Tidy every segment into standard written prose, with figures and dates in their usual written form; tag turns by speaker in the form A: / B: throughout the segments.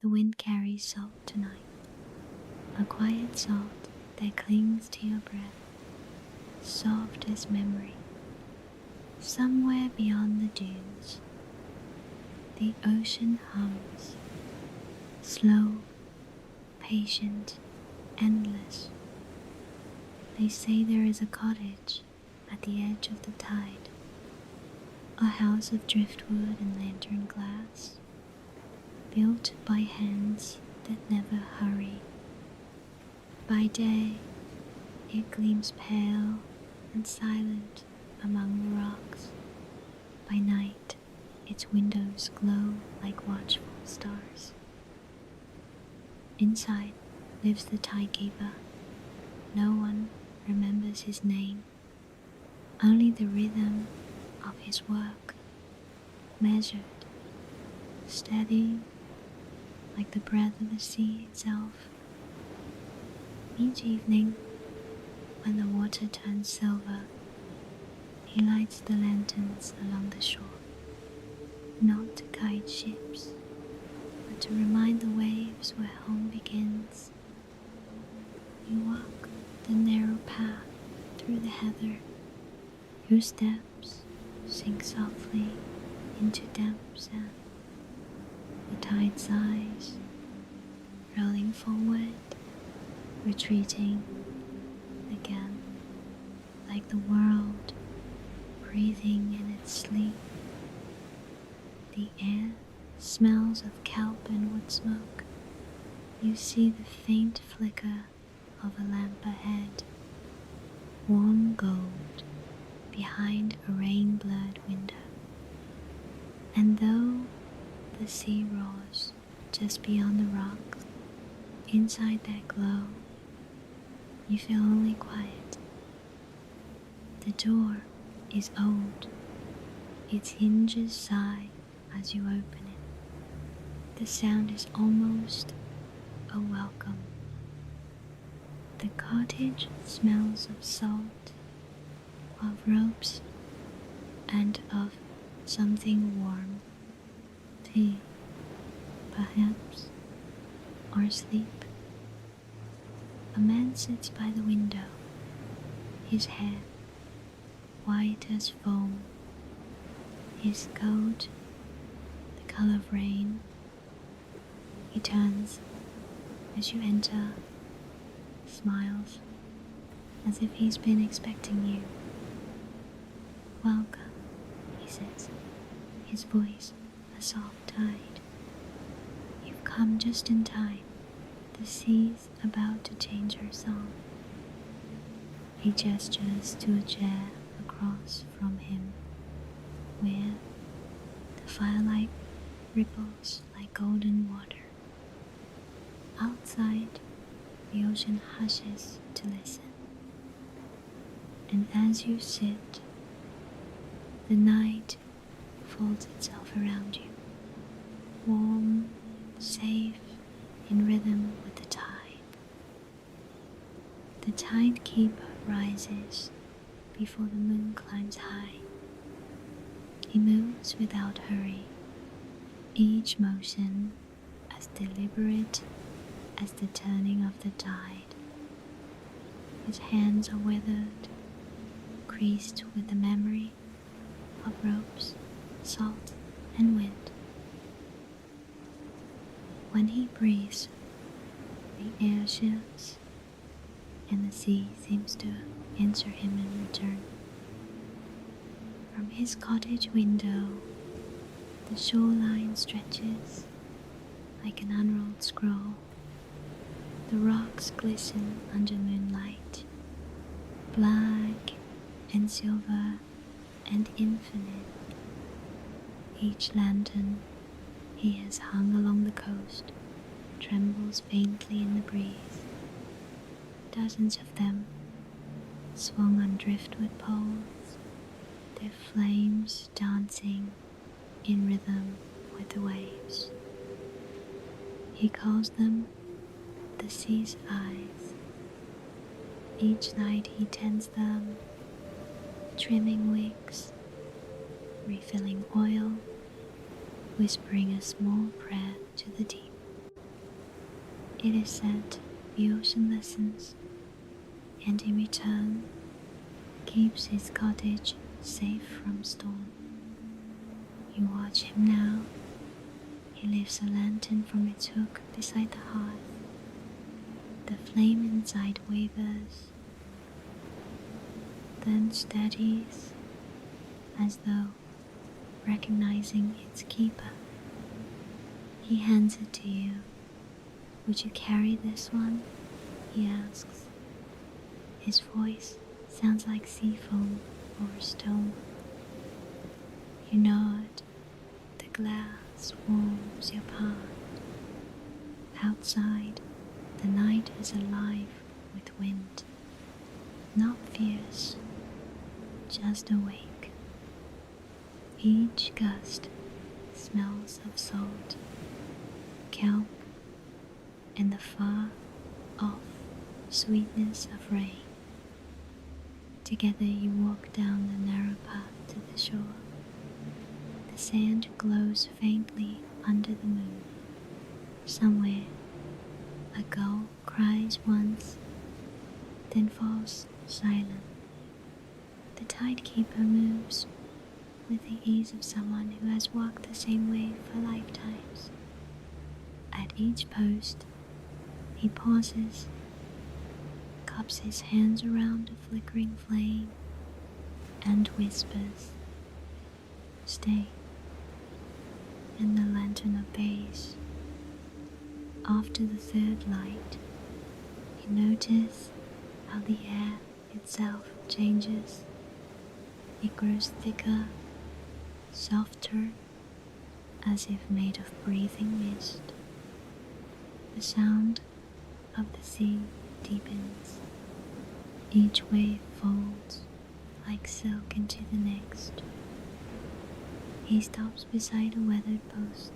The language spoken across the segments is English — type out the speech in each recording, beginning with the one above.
A: The wind carries salt tonight, a quiet salt that clings to your breath, soft as memory. Somewhere beyond the dunes, the ocean hums, slow, patient, endless. They say there is a cottage at the edge of the tide, a house of driftwood and lantern glass, built by hands that never hurry. By day, it gleams pale and silent among the rocks. By night, its windows glow like watchful stars. Inside lives the Tidekeeper. No one remembers his name, only the rhythm of his work, measured, steady, like the breath of the sea itself. Each evening, when the water turns silver, he lights the lanterns along the shore, not to guide ships, but to remind the waves where home begins. You walk the narrow path through the heather. Your steps sink softly into damp sand. The tide sighs, rolling forward, retreating again, like the world breathing in its sleep. The air smells of kelp and wood smoke. You see the faint flicker of a lamp ahead, warm gold behind a rain-blurred window. And though the sea roars just beyond the rocks, inside that glow, you feel only quiet. The door is old, its hinges sigh as you open it. The sound is almost a welcome. The cottage smells of salt, of ropes, and of something warm. Tea, perhaps, or sleep. A man sits by the window, his hair white as foam, his coat the color of rain. He turns as you enter, smiles as if he's been expecting you. "Welcome," he says, his voice a soft tide. "You've come just in time. The sea's about to change her song." He gestures to a chair across from him, where the firelight ripples like golden water. Outside, the ocean hushes to listen. And as you sit, the night folds itself around you, warm, safe, in rhythm with the tide. The Tidekeeper rises before the moon climbs high. He moves without hurry, each motion as deliberate as the turning of the tide. His hands are weathered, creased with the memory of ropes, salt, and wind. When he breathes, the air shifts, and the sea seems to answer him in return. From his cottage window, the shoreline stretches like an unrolled scroll. The rocks glisten under moonlight, black and silver and infinite. Each lantern he has hung along the coast trembles faintly in the breeze. Dozens of them swung on driftwood poles, their flames dancing in rhythm with the waves. He calls them the sea's eyes. Each night he tends them, trimming wicks, refilling oil, whispering a small prayer to the deep. It is said the ocean listens, and in return keeps his cottage safe from storm. You watch him now. He lifts a lantern from its hook beside the hearth. The flame inside wavers, then steadies, as though recognizing its keeper. He hands it to you. Would you carry this one? He asks. His voice sounds like sea foam over stone. You nod. The glass warms your palm. Outside, the night is alive with wind. Not fierce, just awake. Each gust smells of salt, kelp, and the far-off sweetness of rain. Together you walk down the narrow path to the shore. The sand glows faintly under the moon. Somewhere, a gull cries once, then falls silent. The Tidekeeper moves with the ease of someone who has walked the same way for lifetimes. At each post, he pauses, cups his hands around a flickering flame, and whispers, "Stay," and the lantern obeys. After the third light, you notice how the air itself changes. It grows thicker, softer, as if made of breathing mist. The sound of the sea deepens. Each wave folds like silk into the next. He stops beside a weathered post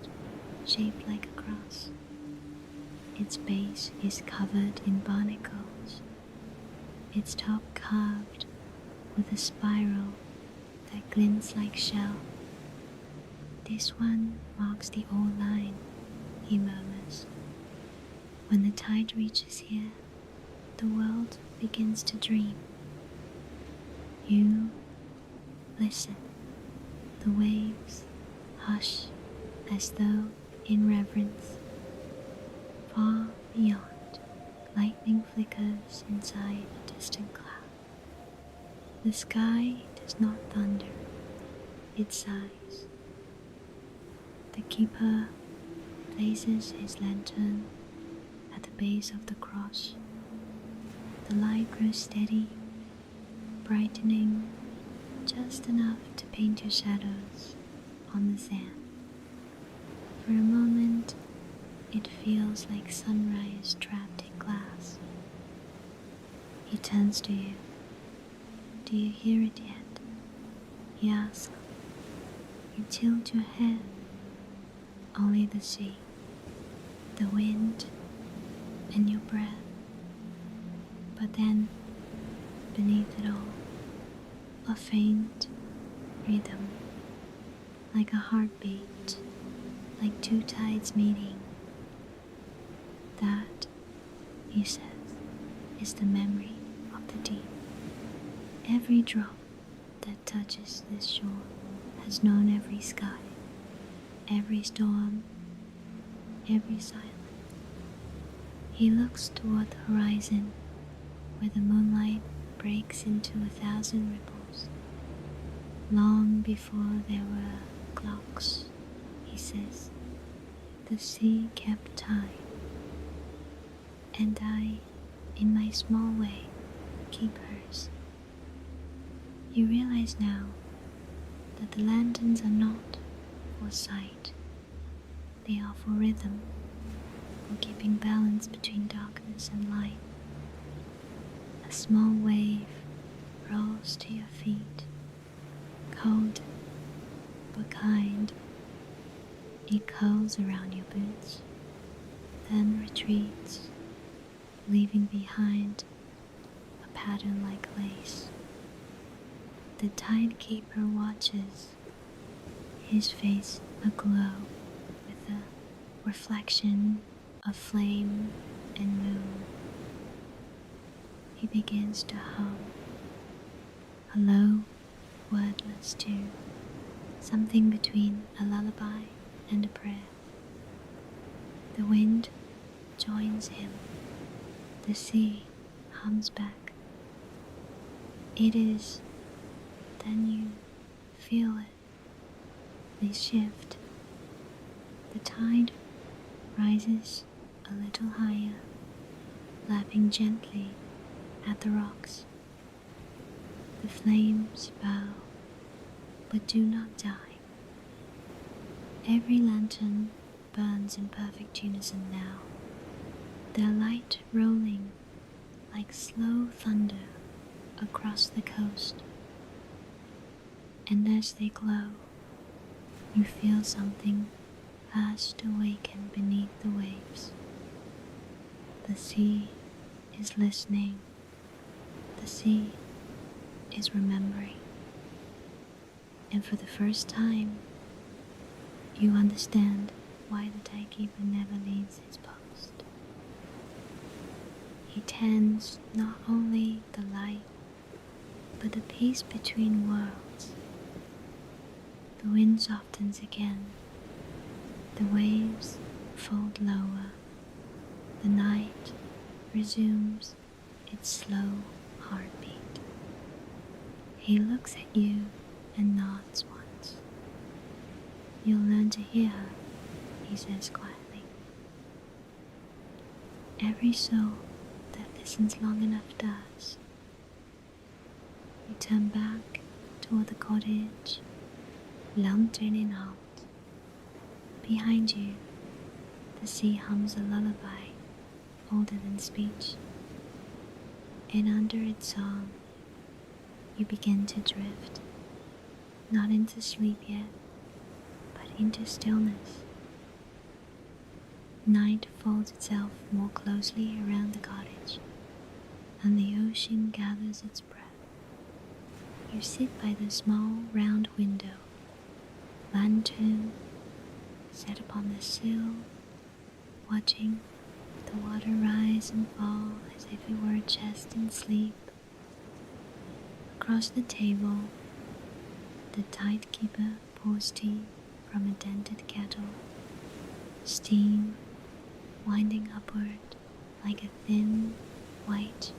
A: shaped like a cross. Its base is covered in barnacles, its top carved with a spiral that glints like shell. This one marks the old line, he murmurs. When the tide reaches here, the world begins to dream. You listen. The waves hush as though in reverence. Far beyond, lightning flickers inside a distant cloud. The sky does not thunder, it sighs. The keeper places his lantern at the base of the cross. The light grows steady, brightening just enough to paint your shadows on the sand. For a moment, it feels like sunrise trapped in glass. He turns to you. Do you hear it yet? He asks. You tilt your head. Only the sea, the wind, and your breath. But then, beneath it all, a faint rhythm, like a heartbeat, like two tides meeting. That, he says, is the memory of the deep. Every drop that touches this shore has known every sky, every storm, every silence. He looks toward the horizon, where the moonlight breaks into 1,000 ripples. Long before there were clocks, he says, the sea kept time. And I, in my small way, keep hers. You realize now that the lanterns are not for sight. They are for rhythm, for keeping balance between darkness and light. A small wave rolls to your feet, cold but kind. It curls around your boots, then retreats, leaving behind a pattern like lace. The Tidekeeper watches, his face aglow with a reflection of flame and moon. He begins to hum a low, wordless tune, something between a lullaby and a prayer. The wind joins him. The sea hums back. It is, then you feel it. They shift. The tide rises a little higher, lapping gently at the rocks. The flames bow, but do not die. Every lantern burns in perfect unison now, their light rolling like slow thunder across the coast. And as they glow, you feel something fast awaken beneath the waves. The sea is listening. The sea is remembering. And for the first time, you understand why the Tidekeeper never leaves his post. He tends not only the light, but the peace between worlds. The wind softens again. The waves fold lower. The night resumes its slow heartbeat. He looks at you and nods once. You'll learn to hear her, he says quietly. Every soul that listens long enough does. You turn back toward the cottage, lantern in hand. Behind you, the sea hums a lullaby older than speech, and under its song, you begin to drift, not into sleep yet, but into stillness. Night folds itself more closely around the cottage, and the ocean gathers its breath. You sit by the small round window, lantern set upon the sill, watching the water rise and fall as if it were a chest in sleep. Across the table, the Tidekeeper pours tea from a dented kettle, steam winding upward like a thin, white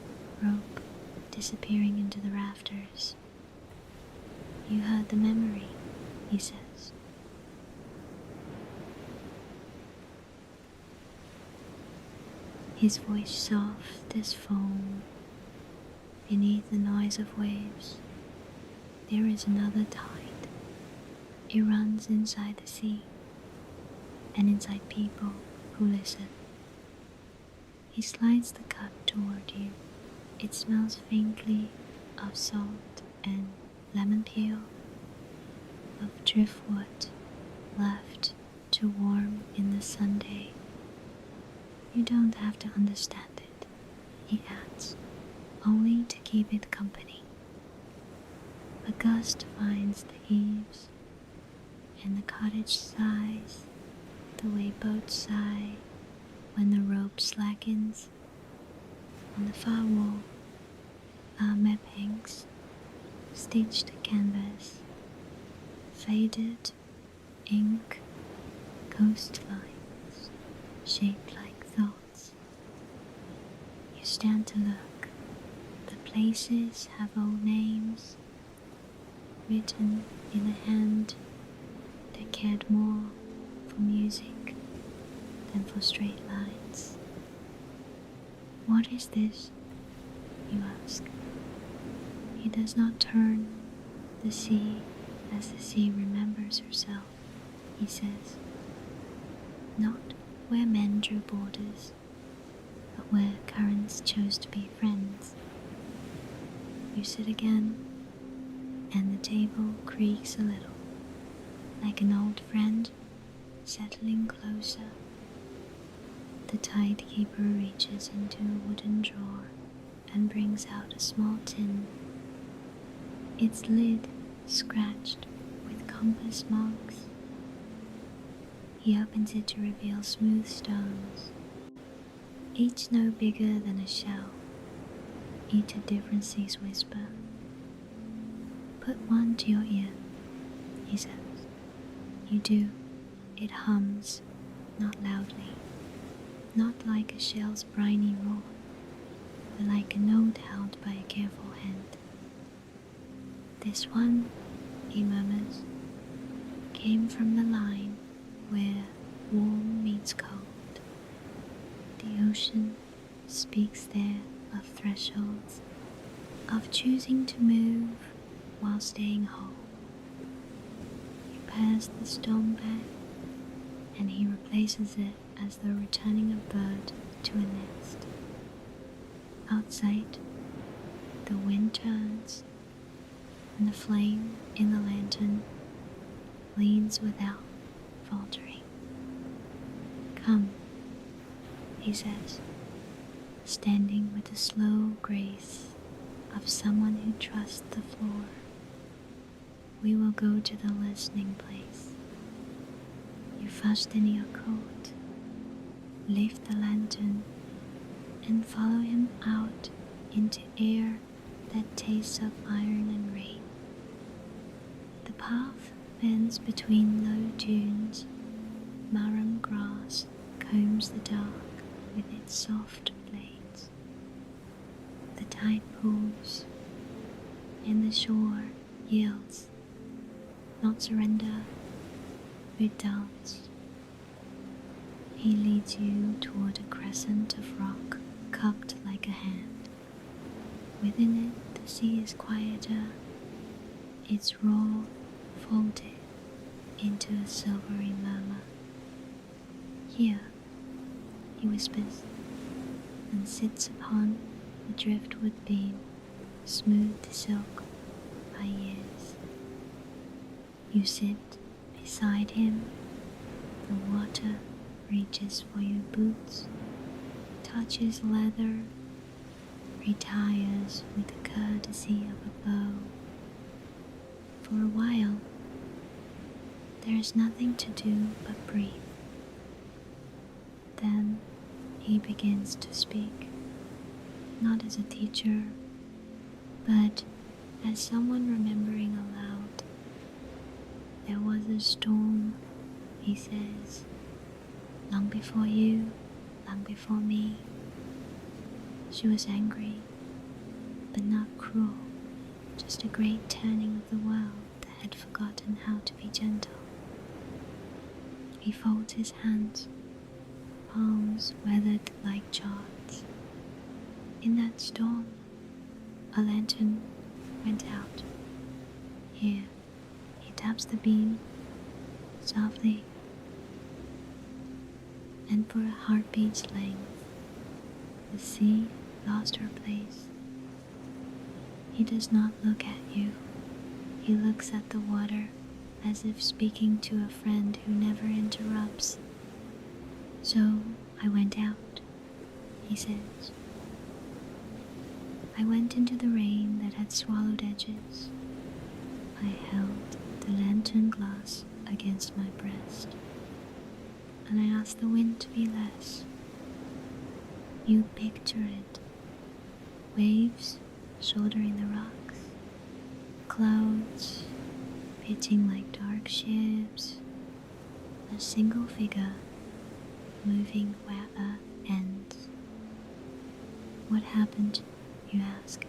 A: rope disappearing into the rafters. You heard the memory, he says. His voice soft as foam beneath the noise of waves. There is another tide. It runs inside the sea and inside people who listen. He slides the cup toward you. It smells faintly of salt and lemon peel, of driftwood left to warm in the Sunday. You don't have to understand it, he adds, only to keep it company. A gust finds the eaves, and the cottage sighs the way boats sigh when the rope slackens. On the far wall, our map hangs, stitched canvas, faded ink, coastlines shaped like thoughts. You stand to look. The places have old names, written in a hand that cared more for music than for straight lines. What is this? You ask. He does not turn. The sea as the sea remembers herself, he says. Not where men drew borders, but where currents chose to be friends. You sit again, and the table creaks a little, like an old friend settling closer. The Tidekeeper reaches into a wooden drawer and brings out a small tin, its lid scratched with compass marks. He opens it to reveal smooth stones. each no bigger than a shell, each a different sea's whisper. Put one to your ear, he says. You do. It hums, not loudly, not like a shell's briny roar, but like a note held by a careful hand. This one, he murmurs, came from the line where warm meets cold. The ocean speaks there of thresholds, of choosing to move while staying whole. You pass the storm back, and he replaces it as though returning a bird to a nest. Outside, the wind turns, and the flame in the lantern leans without faltering. Come, he says, standing with the slow grace of someone who trusts the floor. We will go to the listening place. You fasten your coat, lift the lantern, and follow him out into air that tastes of iron and rain. The path bends between low dunes. Marram grass combs the dark with its soft blades. The tide pulls, and the shore yields, not surrender, but dance. He leads you toward a crescent of rock cupped like a hand. Within it, the sea is quieter, its roar folded into a silvery murmur. Here, he whispers, and sits upon the driftwood beam, smooth to silk by years. You sit beside him, the water reaches for your boots, touches leather, retires with the courtesy of a bow. For a while, there is nothing to do but breathe. Then he begins to speak, not as a teacher, but as someone remembering aloud. There was a storm, he says, long before you, long before me. She was angry, but not cruel, just a great turning of the world that had forgotten how to be gentle. He folds his hands, palms weathered like charts. In that storm, a lantern went out. Here, he taps the beam softly, and for a heartbeat's length, the sea lost her place. He does not look at you. He looks at the water as if speaking to a friend who never interrupts. So I went out, he says. I went into the rain that had swallowed edges. I held the lantern glass against my breast, and I asked the wind to be less. You picture it. Waves shouldering the rocks, clouds pitching like dark ships, a single figure moving where earth ends. What happened, you ask?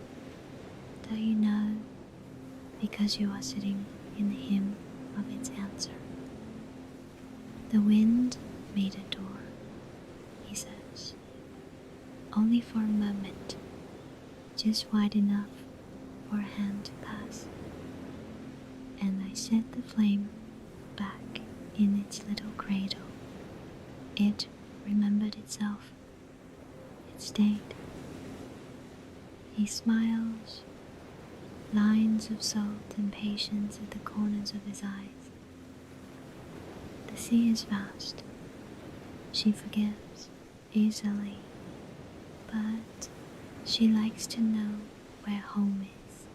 A: Do you know? Because you are sitting in the hymn of its answer. The wind made a door, he says, only for a moment, just wide enough for a hand to pass. And I set the flame back in its little cradle. It remembered itself. It stayed. He smiles, lines of salt and patience at the corners of his eyes. The sea is vast. She forgives easily, but she likes to know where home is.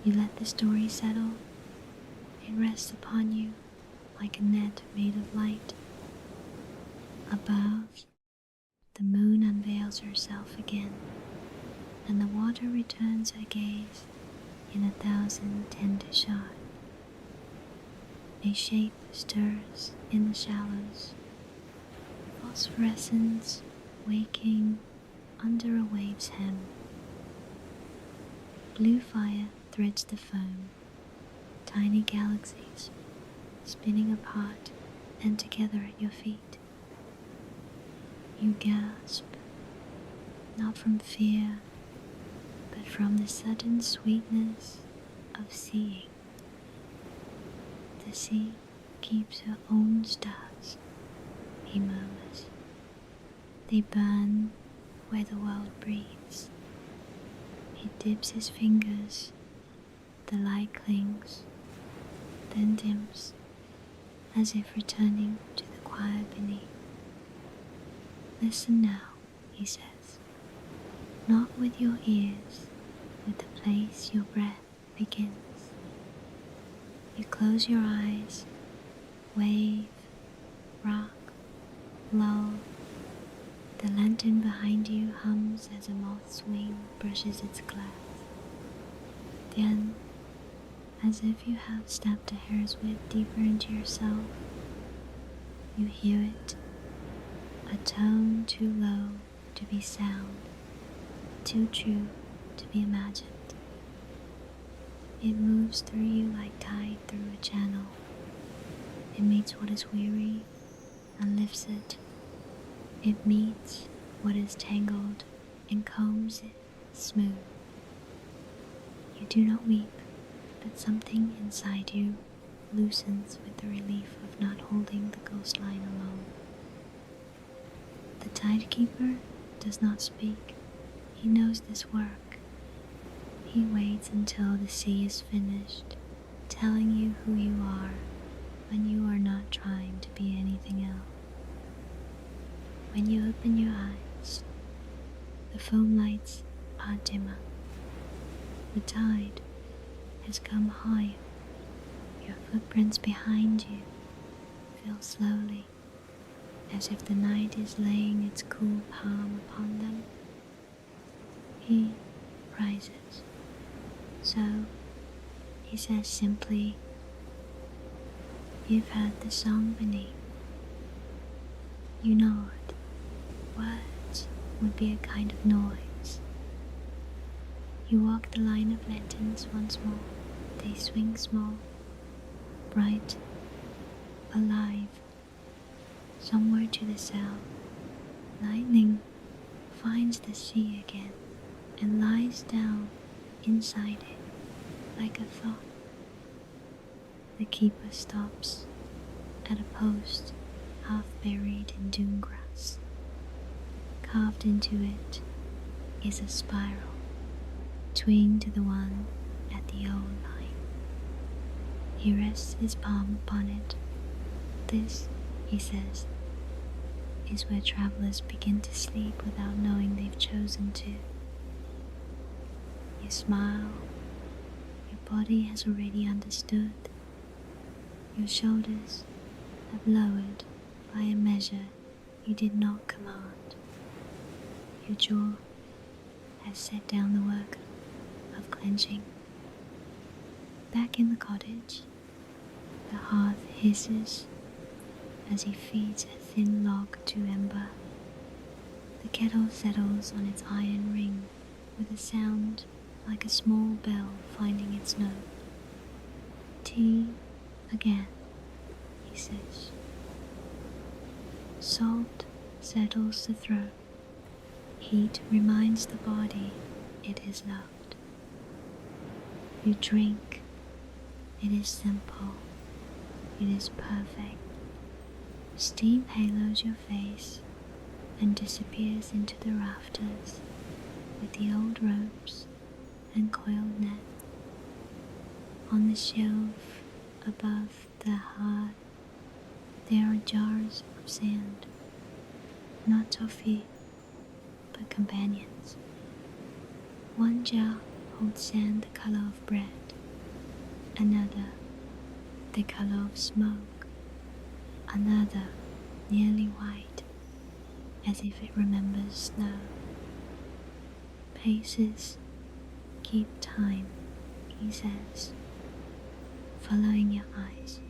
A: You let the story settle. It rests upon you like a net made of light. Above, the moon unveils herself again, and the water returns her gaze in 1,000 tender shot. A shape stirs in the shallows, phosphorescence waking under a wave's hem. Blue fire threads the foam, tiny galaxies spinning apart and together at your feet. You gasp, not from fear, but from the sudden sweetness of seeing. The sea keeps her own stars, he murmurs. They burn where the world breathes. He dips his fingers, the light clings, then dims, as if returning to the quiet beneath. Listen now, he says, not with your ears, with the place your breath begins. You close your eyes, wave, rock, lull. The lantern behind you hums as a moth's wing brushes its glass. Then, as if you have stepped a hair's width deeper into yourself, you hear it, a tone too low to be sound, too true to be imagined. It moves through you like tide through a channel. It meets what is weary and lifts it. It meets what is tangled and combs it smooth. You do not weep, but something inside you loosens with the relief of not holding the coastline alone. The Tidekeeper does not speak. He knows this work. He waits until the sea is finished, telling you who you are when you are not trying to be anything else. When you open your eyes, the foam lights are dimmer. The tide has come higher. Your footprints behind you feel slowly, as if the night is laying its cool palm upon them. He rises. So, he says simply, you've heard the song beneath. You know it. Words would be a kind of noise. You walk the line of lanterns once more. They swing small, bright, alive. Somewhere to the south, lightning finds the sea again and lies down inside it like a thought. The keeper stops at a post half buried in dune grass. Carved into it is a spiral, twined to the one at the old line. He rests his palm upon it. This, he says, is where travelers begin to sleep without knowing they've chosen to. You smile. Your body has already understood. Your shoulders have lowered by a measure you did not command. Your jaw has set down the work of clenching. Back in the cottage, the hearth hisses as he feeds a thin log to ember. The kettle settles on its iron ring with a sound like a small bell finding its note. Tea again, he says. Salt settles the throat. Heat reminds the body it is loved. You drink. It is simple. It is perfect. Steam halos your face and disappears into the rafters with the old ropes and coiled net. On the shelf above the hearth there are jars of sand, not toffee, but companions. One jar holds sand the color of bread, another the color of smoke, another nearly white, as if it remembers snow. Paces keep time, he says, following your eyes.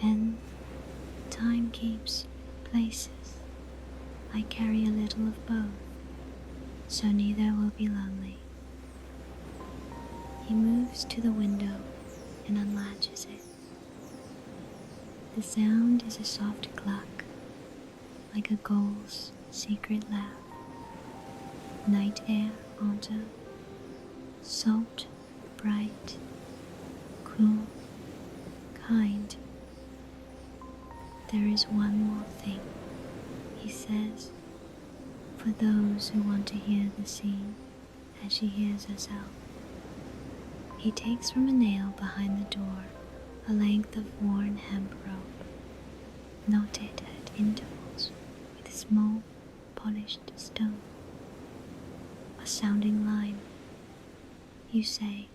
A: And time keeps places. I carry a little of both, so neither will be lonely. He moves to the window and unlatches it. The sound is a soft cluck, like a gull's secret laugh. Night air onto, salt, bright, cool, kind. There is one more thing, he says, for those who want to hear the scene as she hears herself. He takes from a nail behind the door a length of worn hemp rope, knotted at intervals with small polished stone. A sounding line, you say.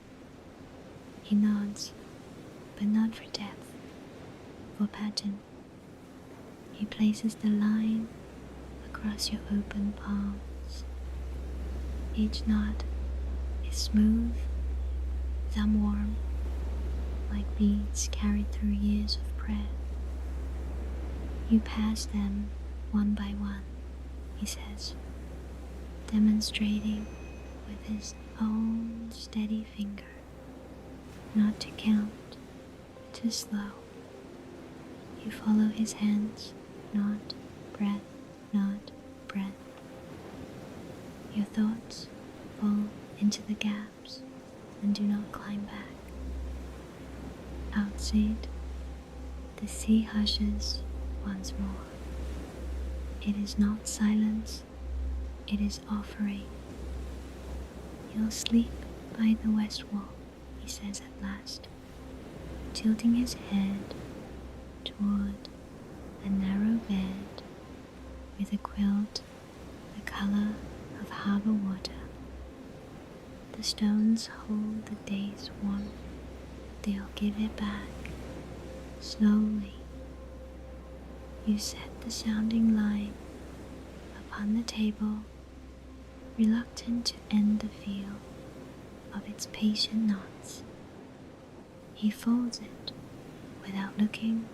A: He nods, but not for depth, for pattern. He places the line across your open palms. Each knot is smooth, thumb warm, like beads carried through years of prayer. You pass them one by one, he says, demonstrating with his own steady finger, not to count, too slow. You follow his hands, not breath, not breath. Your thoughts fall into the gaps and do not climb back. Outside, the sea hushes once more. It is not silence, it is offering. You'll sleep by the west wall, he says at last, tilting his head toward a narrow bed with a quilt the color of harbor water. The stones hold the day's warmth. They'll give it back, slowly. You set the sounding line upon the table, reluctant to end the feel of its patient knots. He folds it without looking,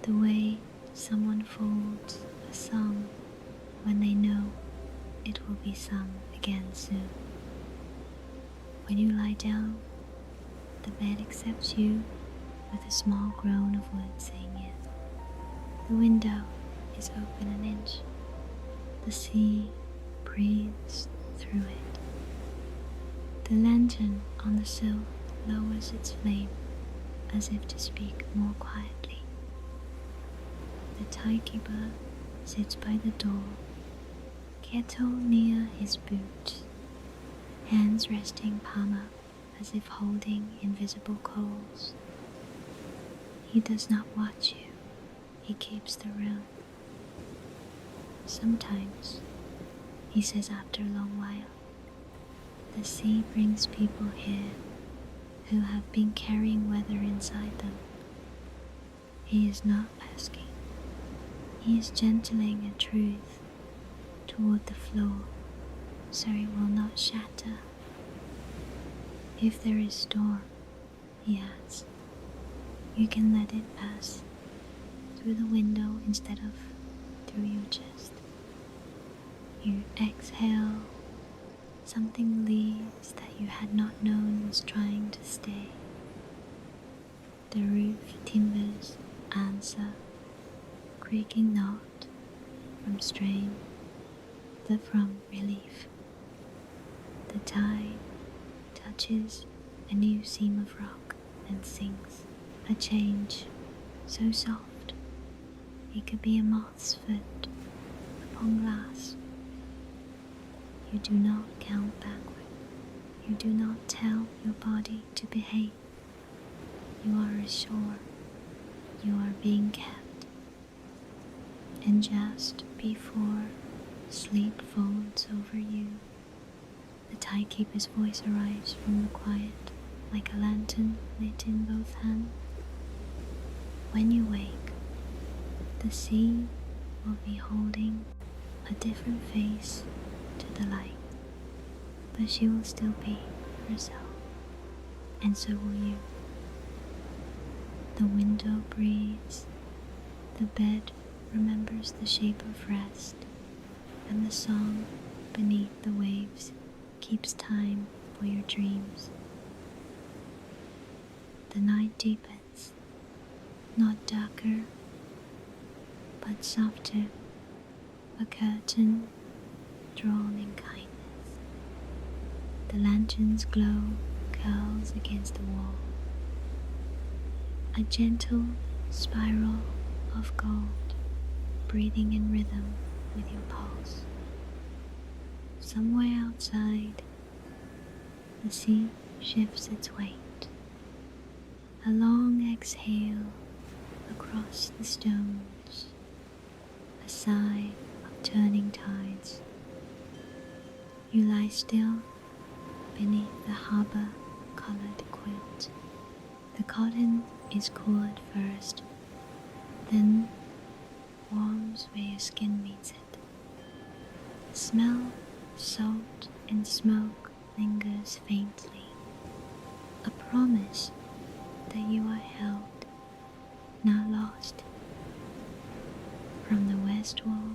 A: the way someone folds a song when they know it will be sung again soon. When you lie down, the bed accepts you with a small groan of wood saying yes. The window is open an inch. The sea breathes through it. The lantern on the sill lowers its flame as if to speak more quietly. The Tidekeeper sits by the door, kettle near his boot, hands resting palm up as if holding invisible coals. He does not watch you, he keeps the room. Sometimes, he says after a long while, the sea brings people here who have been carrying weather inside them. He is not asking. He is gentling a truth toward the floor so it will not shatter. If there is storm, he adds, you can let it pass through the window instead of through your chest. You exhale, something leaves that you had not known was trying to stay. The roof timbers answer, creaking not from strain, but from relief. The tide touches a new seam of rock and sings, a change so soft it could be a moth's foot upon glass. You do not count backward. You do not tell your body to behave. You are ashore. You are being kept. And just before sleep folds over you, the Tidekeeper's voice arrives from the quiet, like a lantern lit in both hands. When you wake, the sea will be holding a different face to the light, but she will still be herself, and so will you. The window breathes, the bed remembers the shape of rest, and the song beneath the waves keeps time for your dreams. The night deepens, not darker, but softer, a curtain drawn in kindness. The lantern's glow curls against the wall, a gentle spiral of gold breathing in rhythm with your pulse. Somewhere outside, the sea shifts its weight. A long exhale across the stones, a sigh of turning tides. You lie still beneath the harbor-colored quilt. The cotton is cool at first, then warms where your skin meets it. The smell of salt and smoke lingers faintly, a promise that you are held, not lost. From the west wall,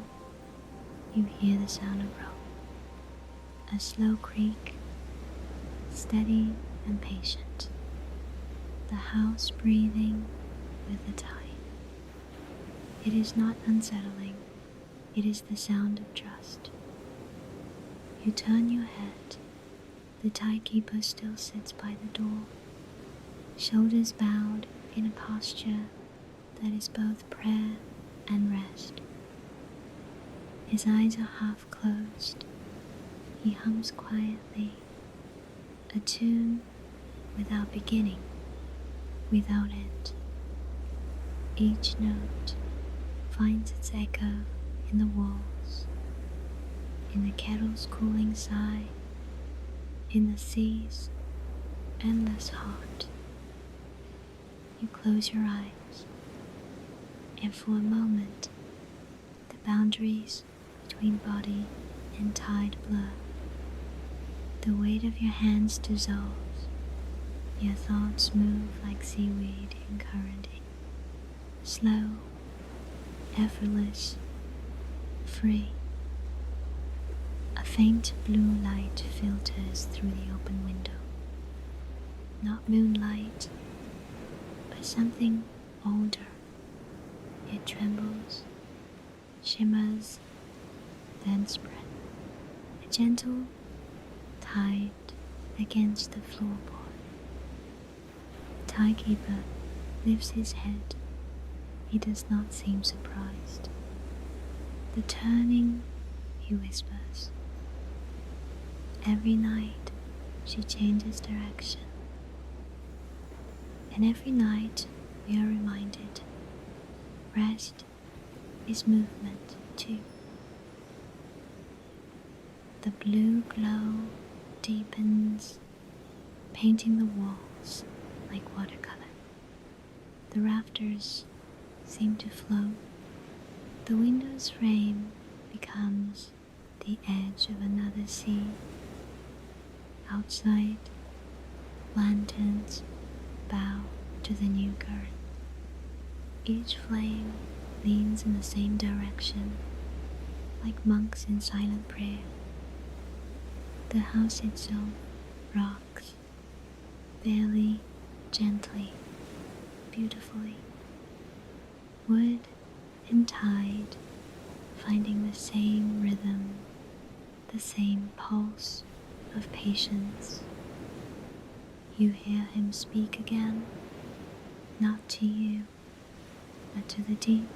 A: you hear the sound of rope, a slow creak, steady and patient, the house breathing with the tide. It is not unsettling, it is the sound of trust. You turn your head, the Tidekeeper still sits by the door, shoulders bowed in a posture that is both prayer and rest. His eyes are half closed. He hums quietly, a tune without beginning, without end. Each note finds its echo in the walls, in the kettle's cooling sigh, in the sea's endless heart. You close your eyes, and for a moment, the boundaries between body and tide blur. The weight of your hands dissolves, your thoughts move like seaweed in currenting, slow, effortless, free. A faint blue light filters through the open window, not moonlight, but something older. It trembles, shimmers, then spreads. A gentle tide against the floorboard. The Tidekeeper lifts his head. He does not seem surprised. The turning, he whispers. Every night she changes direction. And every night we are reminded, rest is movement too. The blue glow deepens, painting the walls like watercolor. The rafters seem to float. The window's frame becomes the edge of another sea. Outside, lanterns bow to the new current. Each flame leans in the same direction, like monks in silent prayer. The house itself rocks, barely, gently, beautifully. Wood and tide finding the same rhythm, the same pulse of patience. You hear him speak again, not to you, but to the deep.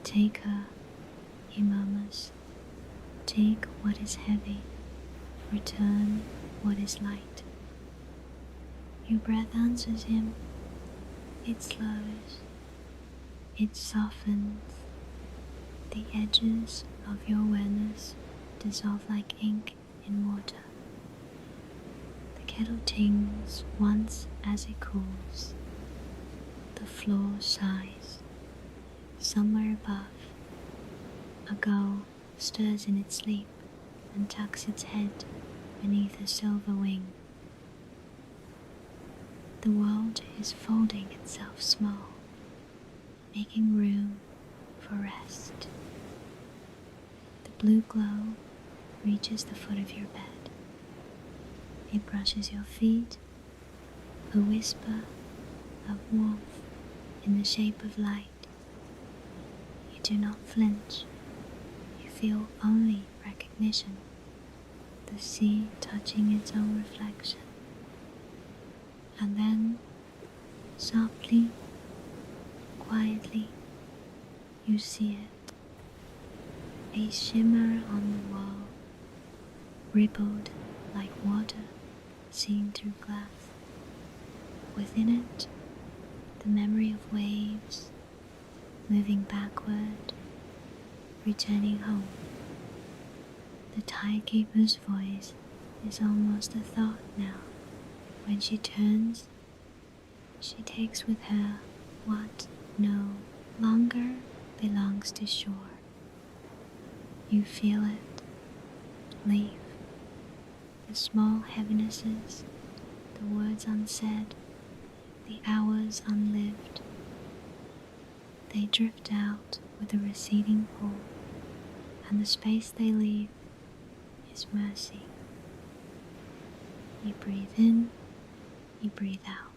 A: Take her, he murmurs. Take what is heavy, return what is light. Your breath answers him. It slows, it softens. The edges of your awareness dissolve like ink in water. The kettle tings once as it cools. The floor sighs. Somewhere above, A gull stirs in its sleep and tucks its head beneath a silver wing. The world is folding itself small, making room for rest. The blue glow reaches the foot of your bed. It brushes your feet, a whisper of warmth in the shape of light. You do not flinch. You feel only recognition, the sea touching its own reflection. And then, softly, quietly, you see it. A shimmer on the wall, rippled like water seen through glass. Within it, the memory of waves moving backward, returning home. The Tidekeeper's voice is almost a thought now. When she turns, she takes with her what no longer belongs to shore. You feel it leave, the small heavinesses, the words unsaid, the hours unlived. They drift out with a receding pull, and the space they leave is mercy. You breathe in, you breathe out.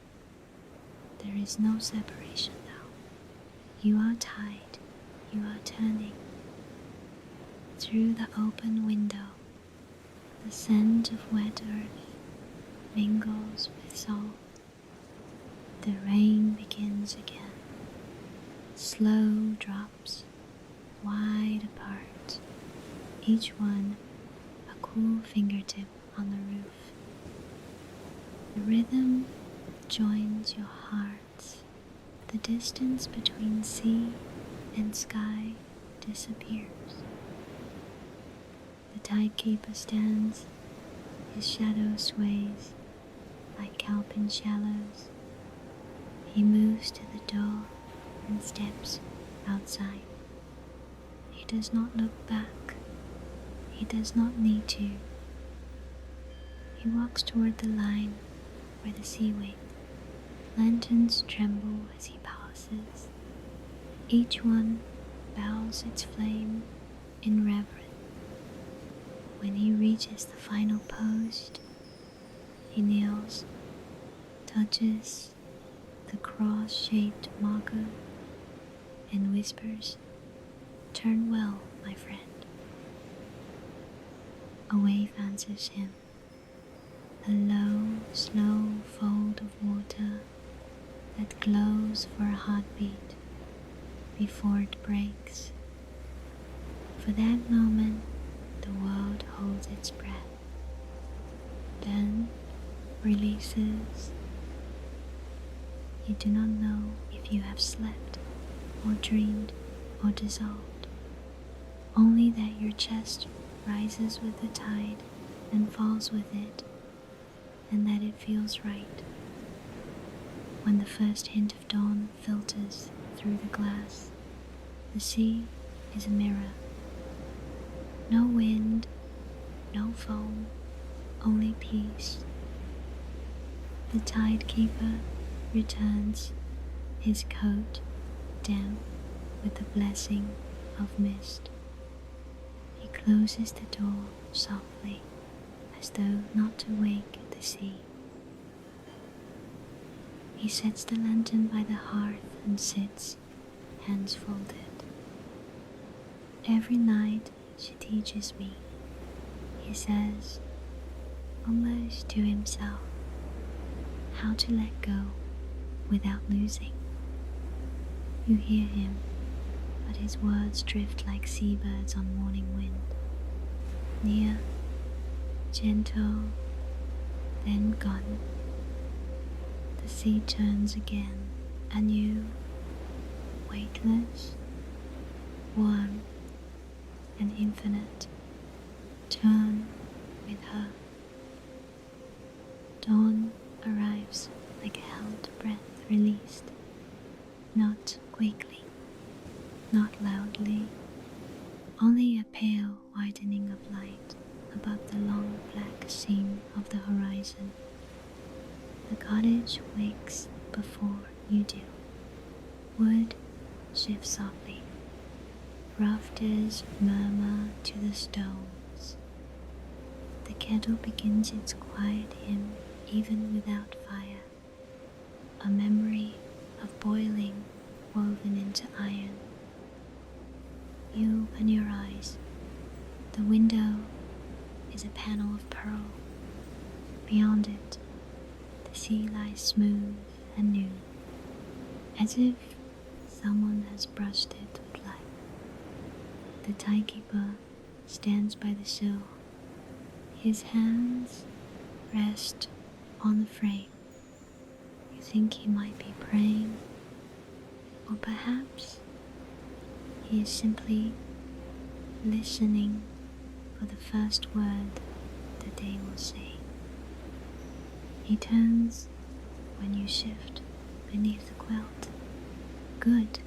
A: There is no separation now. You are tide, you are turning. Through the open window, the scent of wet earth mingles with salt. The rain begins again. Slow drops, wide apart, each one a cool fingertip on the roof. The rhythm joins your hearts. The distance between sea and sky disappears. The Tidekeeper stands, his shadow sways like kelp in shallows. He moves to the door and steps outside. He does not look back. He does not need to. He walks toward the line where the sea waits. Lanterns tremble as he passes. Each one bows its flame in reverence. When he reaches the final post, he kneels, touches the cross-shaped marker, and whispers, "Turn well, my friend." A wave answers him, a low, slow fold of water that glows for a heartbeat before it breaks. For that moment, the world holds its breath, then releases. You do not know if you have slept or dreamed or dissolved, only that your chest rises with the tide and falls with it, and that it feels right. When the first hint of dawn filters through the glass, the sea is a mirror. No wind, no foam, only peace. The Tidekeeper returns, his coat damp with the blessing of mist. He closes the door softly, as though not to wake the sea. He sets the lantern by the hearth and sits, hands folded. Every night she teaches me, he says, almost to himself, how to let go without losing. You hear him, but his words drift like seabirds on morning wind. Near, gentle, then gone. The sea turns again, anew, weightless, warm, and infinite. Turn with her. Dawn arrives like a held breath released, not quickly, not loudly, only a pale widening of light above the long black seam of the horizon. The cottage wakes before you do. Wood shifts softly. Rafters murmur to the stones. The kettle begins its quiet hymn even without fire, a memory of boiling woven into iron. You open your eyes. The window is a panel of pearl. Beyond it, the sea lies smooth and new, as if someone has brushed it with light. The Tidekeeper stands by the sill. His hands rest on the frame. You think he might be praying, or perhaps he is simply listening for the first word the day will say. He turns when you shift beneath the quilt. Good,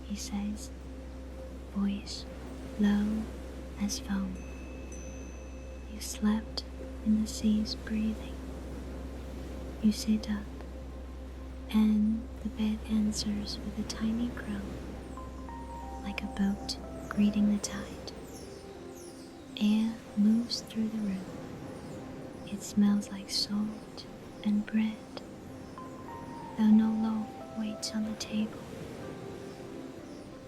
A: he says, voice low as foam. You slept in the sea's breathing. You sit up, and the bed answers with a tiny crow, like a boat greeting the tide. Air moves through the room. It smells like salt and bread, though no loaf waits on the table.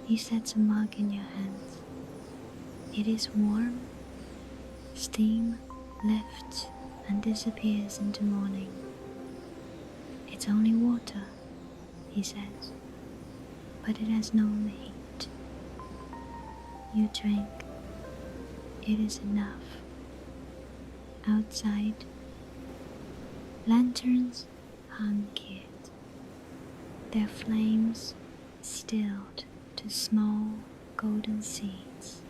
A: He sets a mug in your hands. It is warm. Steam lifts and disappears into morning. It's only water, he says, but it has known the heat. You drink. It is enough. Outside, lanterns hung kid, their flames stilled to small golden seeds.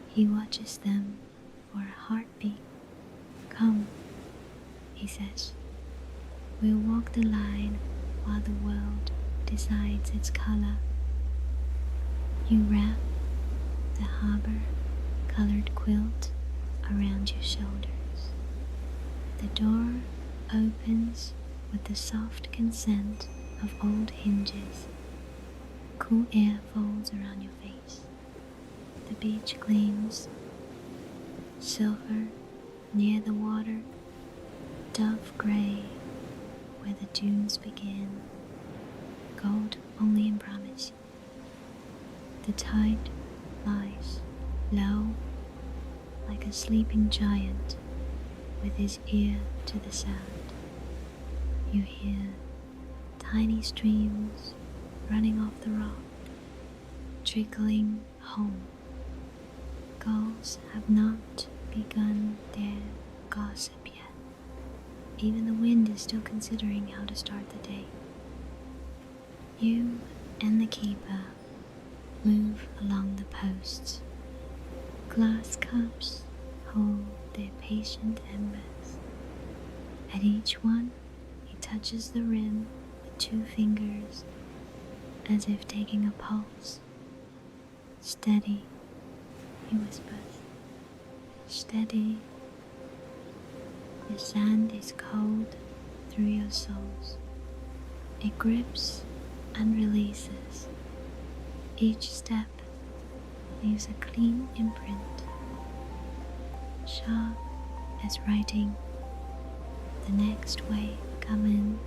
A: He watches them for a heartbeat. Come, he says, we'll walk the line while the world decides its color. You wrap the harbor-colored quilt around your shoulders. The door opens with the soft consent of old hinges. Cool air falls around your face. The beach gleams, silver near the water, dove gray where the dunes begin, gold only in promise. The tide lies low like a sleeping giant with his ear to the sound. You hear tiny streams running off the rock, trickling home. Gulls have not begun their gossip yet. Even the wind is still considering how to start the day. You and the keeper move along the posts. Glass cups hold their patient embers. At each one, he touches the rim with 2 fingers, as if taking a pulse. Steady, he whispers. Steady. The sand is cold through your soles. It grips and releases. Each step leaves a clean imprint, sharp as writing. The next wave comes in,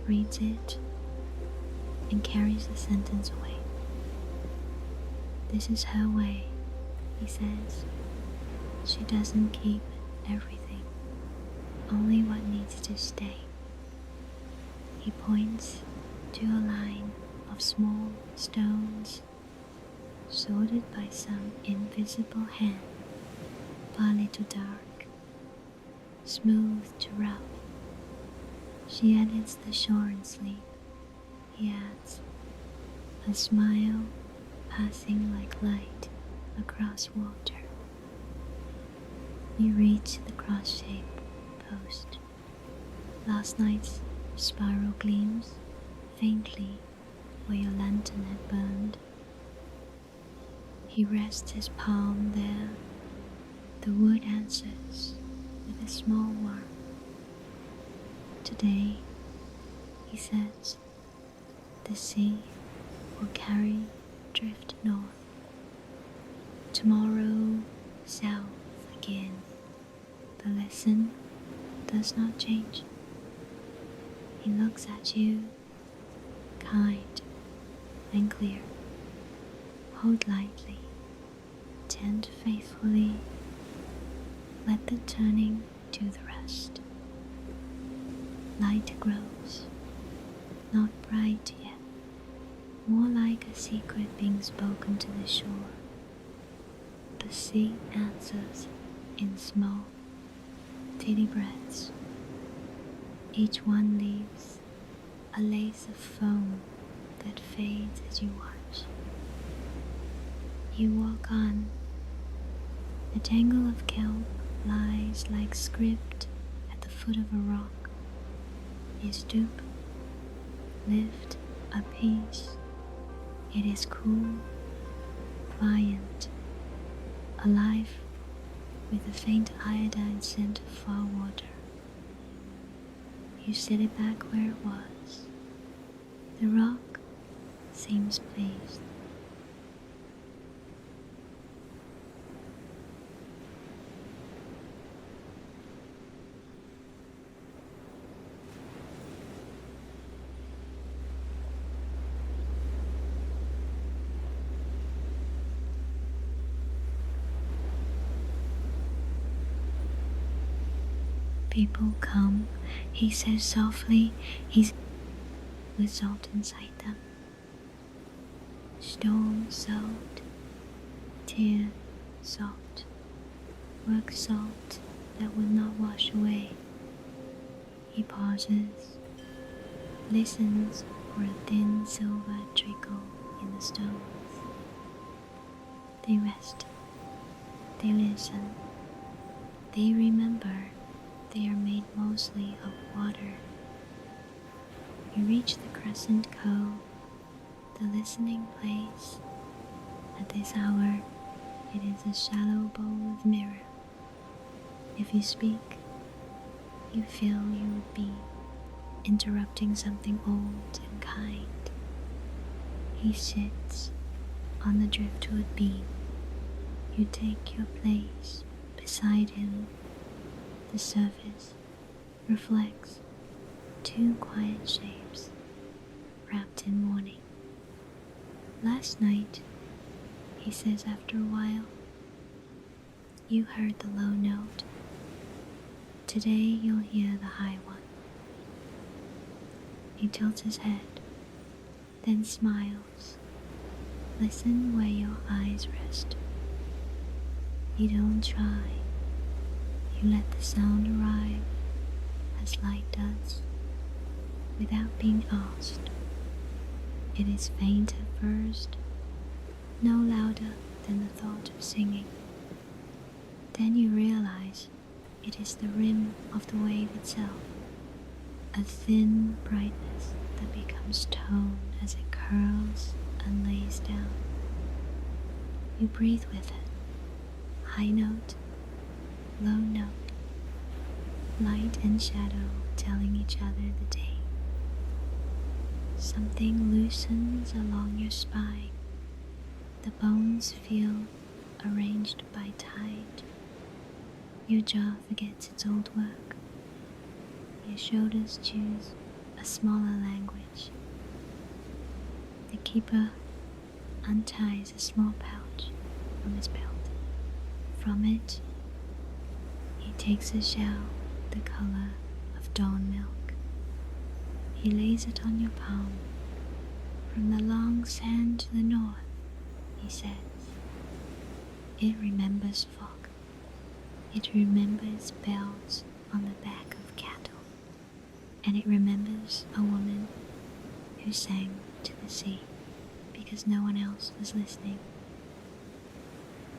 A: reads it, and carries the sentence away. This is her way, he says. She doesn't keep everything, only what needs to stay. He points to a line of small stones sorted by some invisible hand, barley to dark, smooth to rough. She edits the shore in sleep, he adds, a smile passing like light across water. You reach the cross-shaped post. Last night's spiral gleams faintly where your lantern had burned. He rests his palm there. The wood answers with a small worm. Today, he says, the sea will carry drift north. Tomorrow, south again. The lesson does not change. He looks at you, kind and clear. Hold lightly, tend faithfully, let the turning do the rest. Light grows, not bright yet, more like a secret being spoken to the shore. The sea answers in small, steady breaths. Each one leaves a lace of foam that fades as you watch. You walk on. The tangle of kelp lies like script at the foot of a rock. You stoop, lift a piece. It is cool, pliant, alive with a faint iodine scent of fall water. You set it back where it was. The rock seems pleased. People come, he says softly, he's with salt inside them. Storm salt, tear salt, work salt that will not wash away. He pauses, listens for a thin silver trickle in the stones. They rest, they listen, they remember. They are made mostly of water. You reach the crescent cove, the listening place. At this hour, it is a shallow bowl of mirror. If you speak, you feel you would be interrupting something old and kind. He sits on the driftwood beam. You take your place beside him. The surface reflects two quiet shapes wrapped in mourning. Last night, he says after a while, you heard the low note. Today you'll hear the high one. He tilts his head, then smiles. Listen where your eyes rest. You don't try. You let the sound arrive as light does, without being asked. It is faint at first, no louder than the thought of singing. Then you realize it is the rim of the wave itself, a thin brightness that becomes tone as it curls and lays down. You breathe with it, high note, low note, light and shadow telling each other the day. Something loosens along your spine. The bones feel arranged by tide. Your jaw forgets its old work. Your shoulders choose a smaller language. The keeper unties a small pouch from his belt. From it, he takes a shell the color of dawn milk. He lays it on your palm. From the long sand to the north, he says, it remembers fog. It remembers bells on the back of cattle. And it remembers a woman who sang to the sea because no one else was listening.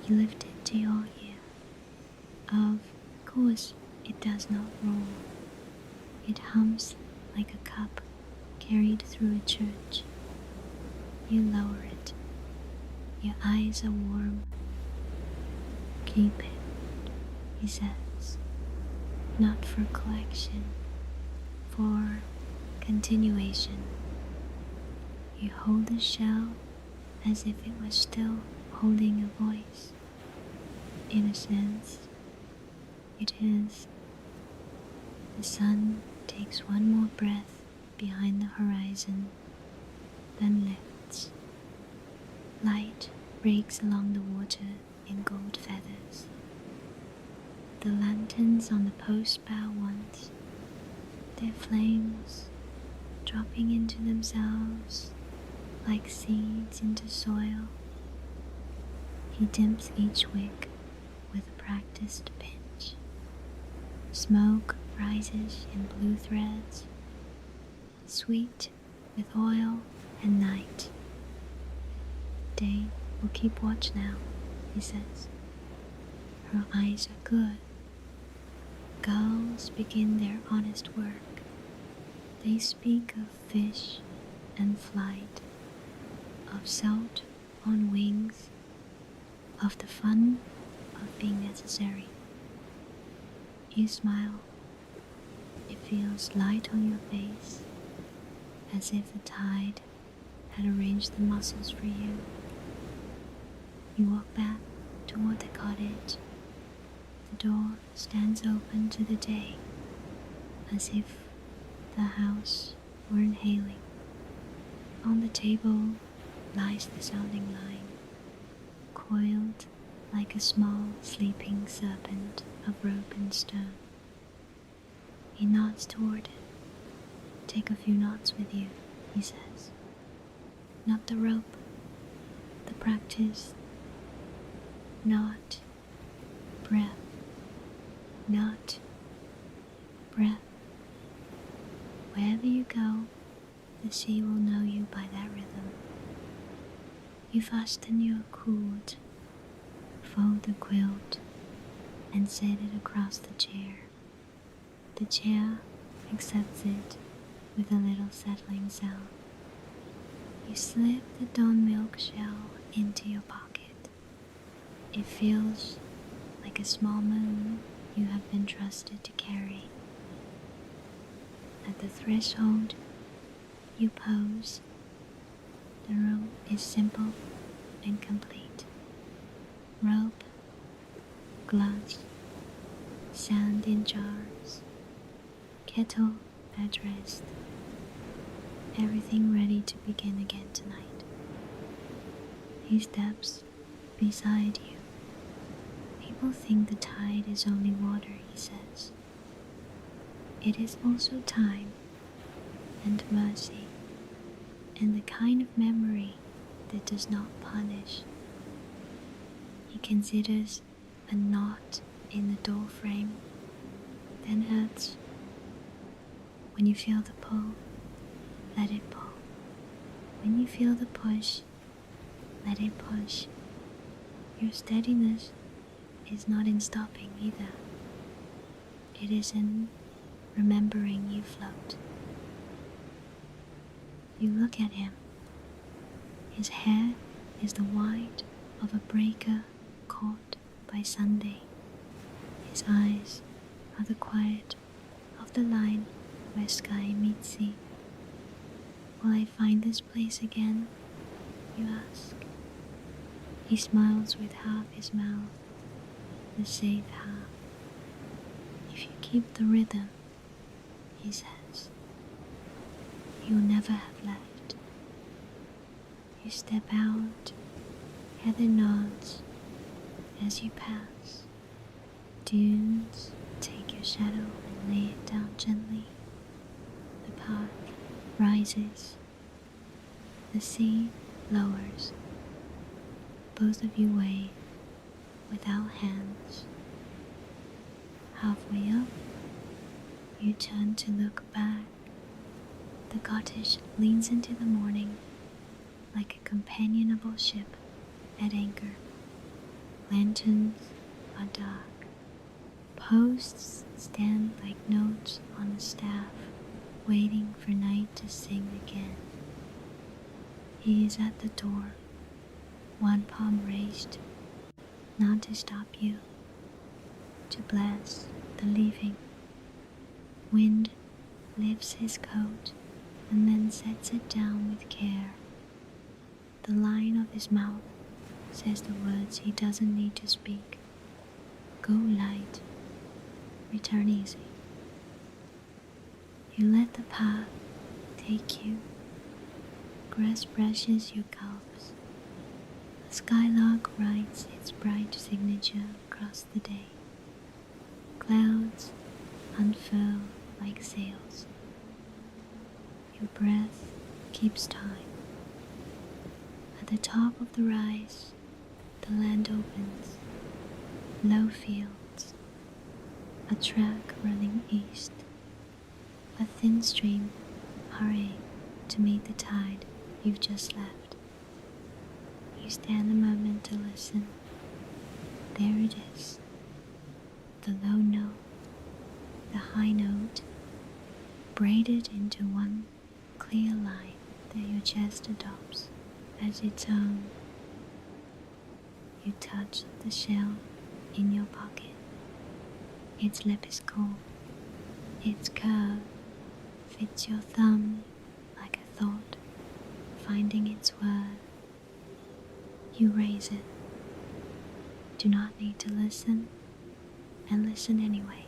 A: You lift it to your ear. Of course, it does not roar. It hums like a cup carried through a church. You lower it. Your eyes are warm. Keep it, he says, not for collection, for continuation. You hold the shell as if it was still holding a voice. In a sense, it is. The sun takes one more breath behind the horizon, then lifts. Light breaks along the water in gold feathers. The lanterns on the post bow once, their flames dropping into themselves like seeds into soil. He dims each wick with a practiced pinch. Smoke rises in blue threads, sweet with oil and night. Day will keep watch now, he says. Her eyes are good. Gulls begin their honest work. They speak of fish and flight, of salt on wings, of the fun of being necessary. You smile. It feels light on your face, as if the tide had arranged the muscles for you. You walk back toward the cottage. The door stands open to the day, as if the house were inhaling. On the table lies the sounding line, coiled like a small sleeping serpent of rope and stone. He nods toward it. Take a few knots with you, he says. Not the rope, the practice. Not breath, not breath. Wherever you go, the sea will know you by that rhythm. You fasten your cord, fold the quilt, and set it across the chair. The chair accepts it with a little settling sound. You slip the dawn milk shell into your pocket. It feels like a small moon you have been trusted to carry. At the threshold, you pose. The room is simple and complete. Rope, glass, sand in jars, kettle at rest. Everything ready to begin again tonight. He steps beside you. People think the tide is only water, he says. It is also time and mercy and the kind of memory that does not punish. He considers a knot in the door frame, then adds, when you feel the pull, let it pull. When you feel the push, let it push. Your steadiness is not in stopping either. It is in remembering you float. You look at him. His hair is the white of a breaker caught by Sunday. His eyes are the quiet of the line where sky meets sea. Will I find this place again? You ask. He smiles with half his mouth, the safe half. If you keep the rhythm, he says, you'll never have left. You step out, heather nods as you pass. Dunes take your shadow and lay it down gently. The path rises. The sea lowers. Both of you wave without hands. Halfway up, you turn to look back. The cottage leans into the morning like a companionable ship at anchor. Lanterns are dark. Posts stand like notes on a staff, waiting for night to sing again. He is at the door. one palm raised, not to stop you, to bless the living. Wind lifts his coat and then sets it down with care. The line of his mouth says the words he doesn't need to speak. Go light, return easy. You let the path take you. Grass brushes your calves. A skylark writes its bright signature across the day. Clouds unfurl like sails. Your breath keeps time. At the top of the rise, the land opens. Low fields, a track running east, a thin stream hurrying to meet the tide you've just left. You stand a moment to listen. There it is, the low note, the high note, braided into one clear line that your chest adopts as its own. You touch the shell in your pocket. Its lip is cool. Its curve fits your thumb like a thought finding its word. You raise it. Do not need to listen, and listen anyway.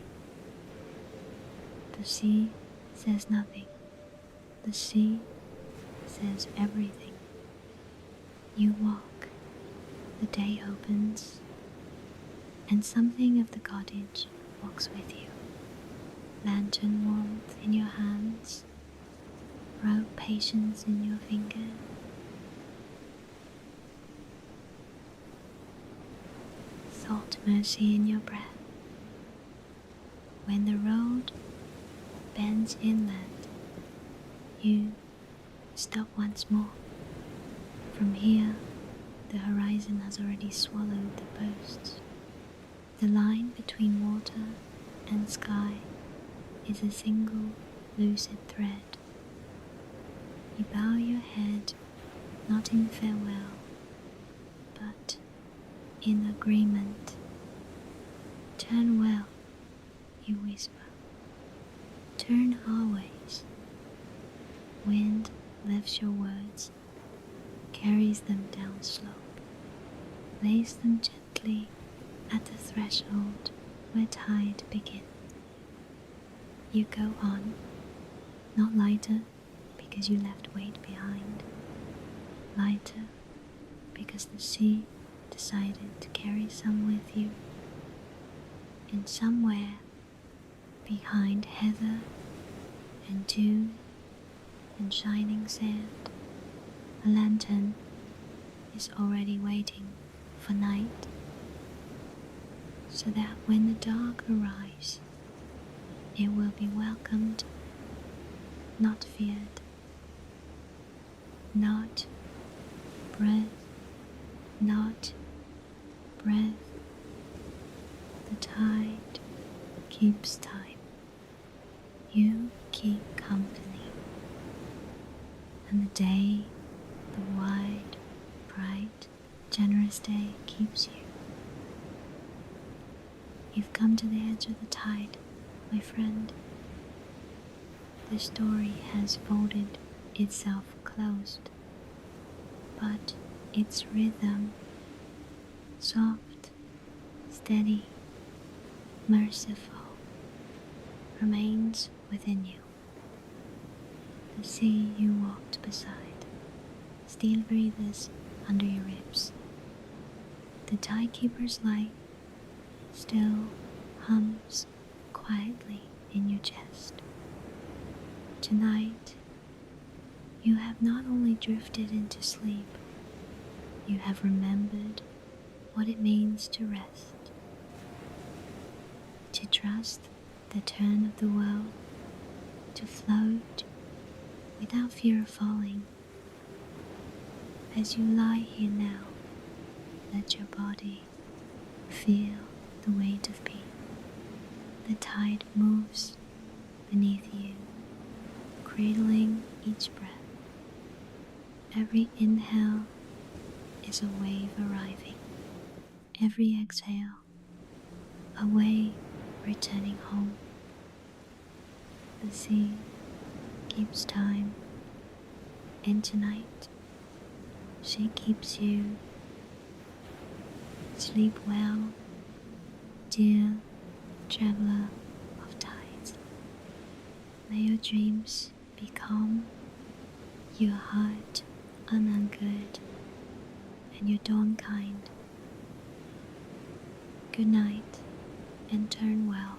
A: The sea says nothing. The sea says everything. You walk. The day opens, and something of the cottage walks with you. Lantern warmth in your hands, rope patience in your fingers. Thought mercy in your breath. When the road bends inland, you stop once more. From here, the horizon has already swallowed the posts. The line between water and sky is a single lucid thread. You bow your head, not in farewell, but in agreement. Turn well, you whisper. Turn always. Wind lifts your words, carries them down slope, lays them gently at the threshold where tide begins. You go on, not lighter because you left weight behind, lighter because the sea decided to carry some with you. And somewhere behind heather and dew and shining sand, a lantern is already waiting for night, so that when the dark arrives, it will be welcomed, not feared. Not breath, not breath. The tide keeps time. You keep company. And the day, the wide, bright, generous day keeps you. You've come to the edge of the tide, my friend. The story has folded itself closed, but its rhythm, soft, steady, merciful, remains within you. The sea you walked beside still breathes under your ribs. The Tidekeeper's light still hums quietly in your chest. Tonight, you have not only drifted into sleep, you have remembered what it means to rest, to trust the turn of the world, to float without fear of falling. As you lie here now, let your body feel the weight of peace. The tide moves beneath you, cradling each breath. Every inhale is a wave arriving. Every exhale, a wave returning home. The sea keeps time, and tonight she keeps you. Sleep well, dear traveler of tides. May your dreams be calm, your heart unanchored, and your dawn kind. Good night, and turn well.